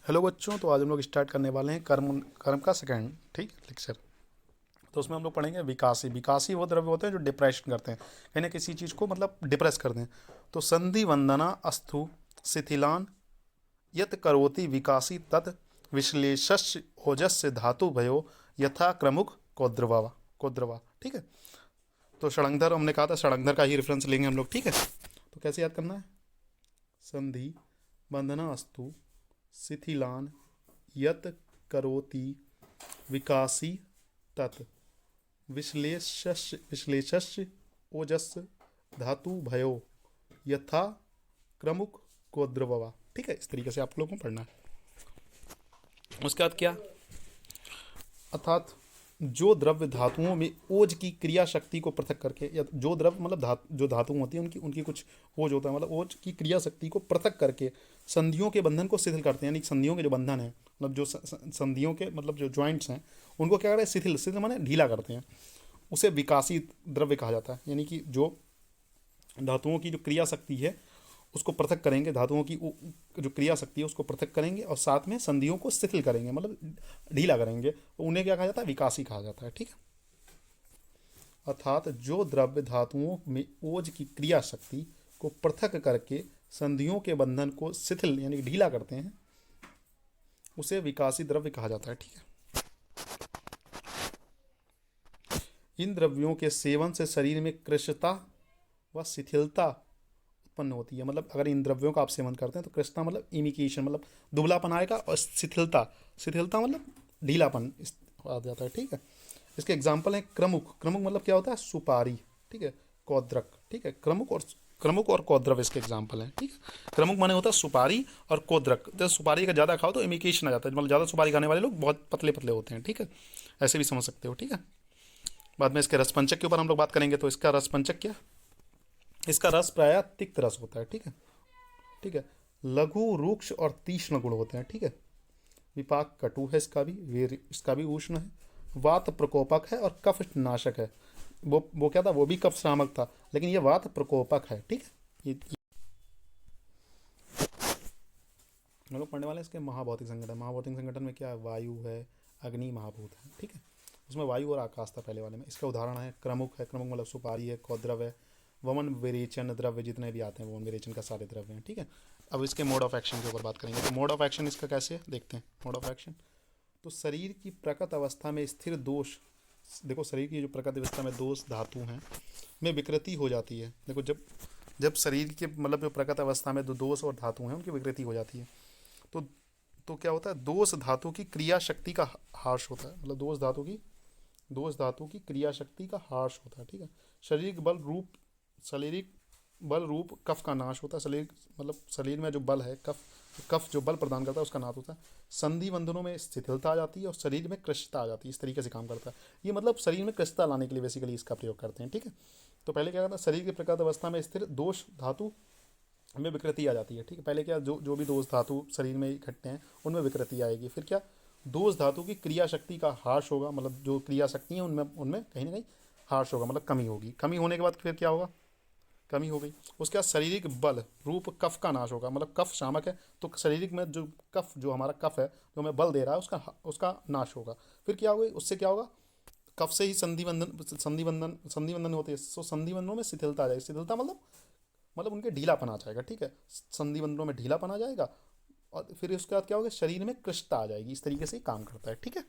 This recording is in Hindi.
हेलो बच्चों, तो आज हम लोग स्टार्ट करने वाले हैं कर्म कर्म का सेकंड ठीक लेक्चर। तो उसमें हम लोग पढ़ेंगे विकासी। विकासी वो द्रव्य होते हैं जो डिप्रेशन करते हैं, कहीं ना किसी चीज़ को मतलब डिप्रेस कर दें। तो संधि वंदना अस्थु शिथिलान यत करोति विकासी तत् विश्लेषस्य ओजस्य धातु भयो यथा क्रमुक कोद्रवा ठीक है। तो षडंगर हमने कहा था, षडंगर का ही रेफरेंस लेंगे हम लोग, ठीक है। तो कैसे याद करना है? संधि वंदना अस्तु शिथिलान यत करोति विकासी तत् विश्लेषस्य ओजस् धातु भयो यथा क्रमुक कोद्रववा, ठीक है। इस तरीके से आप लोगों को पढ़ना है। उसके बाद क्या, अर्थात जो द्रव्य धातुओं में ओज की क्रिया शक्ति को पृथक करके, या जो द्रव्य मतलब जो धातु होती है उनकी उनकी कुछ ओज होता है, मतलब ओज की क्रिया शक्ति को पृथक करके संधियों के बंधन को शिथिल करते हैं। यानी संधियों के जो बंधन है, मतलब जो संधियों के मतलब जो ज्वाइंट्स हैं उनको क्या करते हैं? शिथिल शिथिल माने ढीला करते हैं। उसे विकासी द्रव्य कहा जाता है। यानी कि जो धातुओं की जो क्रिया शक्ति है उसको पृथक करेंगे, धातुओं की जो क्रिया शक्ति है उसको पृथक करेंगे और साथ में संधियों को शिथिल करेंगे, मतलब ढीला करेंगे, तो उन्हें क्या कहा जाता है? विकासी कहा जाता है, ठीक है। अर्थात जो द्रव्य धातुओं में ओज की क्रिया शक्ति को पृथक करके संधियों के बंधन को शिथिल यानी ढीला करते हैं उसे विकासी द्रव्य कहा जाता है, ठीक है। इन द्रव्यों के सेवन से शरीर में कृशता व शिथिलता उत्पन्न होती है। मतलब अगर इन द्रव्यों का आप सेवन करते हैं तो कृशता मतलब इमिकेशन, मतलब दुबलापन आएगा, और शिथिलता शिथिलता मतलब ढीलापन आ जाता है, ठीक है। इसके एग्जाम्पल है क्रमुक। क्रमुक मतलब क्या होता है? सुपारी, ठीक है। कौद्रक, ठीक है। क्रमुक और कौद्रव इसके एग्जाम्पल हैं, ठीक है। क्रमुक माने होता है सुपारी, और कौद्रक जब सुपारी का ज़्यादा खाओ तो इमिकेशन आ जाता है, मतलब ज़्यादा सुपारी खाने वाले लोग बहुत पतले पतले होते हैं, ठीक है। ऐसे भी समझ सकते हो, ठीक है। बाद में इसके रसपंचक के ऊपर हम लोग बात करेंगे। तो इसका रसपंचक क्या, इसका रस प्रायः तिक्त रस होता है, ठीक है। ठीक है। लघु रूक्ष और तीक्ष्ण गुण होते हैं, ठीक है। विपाक कटु है, इसका भी उष्ण है, वात प्रकोपक है और कफ नाशक है। वो क्या था? वो भी कफ शामक था, लेकिन ये वात प्रकोपक है, ठीक है। ये हम लोग पढ़ने वाले हैं इसके महाभौतिक संगठन। महाभौतिक संगठन में क्या है? वायु है, अग्नि महाभूत है, ठीक है। उसमें वायु और आकाश था पहले वाले में। इसका उदाहरण है क्रमुक है, क्रमुक मतलब सुपारी है, कौद्रव है, वमन विरेचन द्रव्य जितने भी आते हैं वमन विरेचन का सारे द्रव्य हैं, ठीक है। अब इसके मोड ऑफ एक्शन के ऊपर बात करेंगे। तो मोड ऑफ एक्शन इसका कैसे है देखते हैं। मोड ऑफ एक्शन, तो शरीर की प्रकट अवस्था में स्थिर दोष, देखो शरीर की जो प्रकट अवस्था में दोष धातु हैं में विकृति हो जाती है। देखो जब जब शरीर के मतलब जो प्रकट अवस्था में जो दोष और धातु हैं उनकी विकृति हो जाती है, तो तो क्या होता है? दोष धातु की क्रिया शक्ति का ह्रास होता है। मतलब दोष धातु की क्रिया शक्ति का ह्रास होता है, ठीक है। शारीरिक बल रूप कफ का नाश होता है। शरीर मतलब शरीर में जो बल है, कफ जो बल प्रदान करता है उसका नाश होता है। संधि बंधनों में शिथिलता आ जाती है और शरीर में कृशता आ जाती है। इस तरीके से काम करता है ये, मतलब शरीर में कृशता लाने के लिए बेसिकली इसका प्रयोग करते हैं, ठीक है। तो पहले क्या करता है? शरीर की प्रकृत अवस्था में स्थिर दोष धातु में विकृति आ जाती है, ठीक है। पहले क्या, जो जो भी दोष धातु शरीर में इकट्ठे हैं उनमें विकृति आएगी। फिर क्या, दोष धातु की क्रिया शक्ति का ह्रास होगा, मतलब जो क्रिया शक्ति है उनमें उनमें कहीं ना कहीं ह्रास होगा, मतलब कमी होगी। कमी होने के बाद फिर क्या होगा? कमी हो गई। उसके बाद शारीरिक बल रूप कफ का नाश होगा। मतलब कफ शामक है तो शारीरिक में जो कफ, जो हमारा कफ है जो हमें बल दे रहा है, उसका उसका नाश होगा। फिर क्या होगा? उससे क्या होगा? कफ से ही संधि बंधन होते हैं, सो संधि बंधनों में शिथिलता आ जाएगी। शिथिलता मतलब उनके ढीलापन आ जाएगा, ठीक है। संधि बंधनों में ढीलापन आ जाएगा, और फिर उसके बाद क्या होगा? शरीर में कृशता आ जाएगी। इस तरीके से ही काम करता है, ठीक है।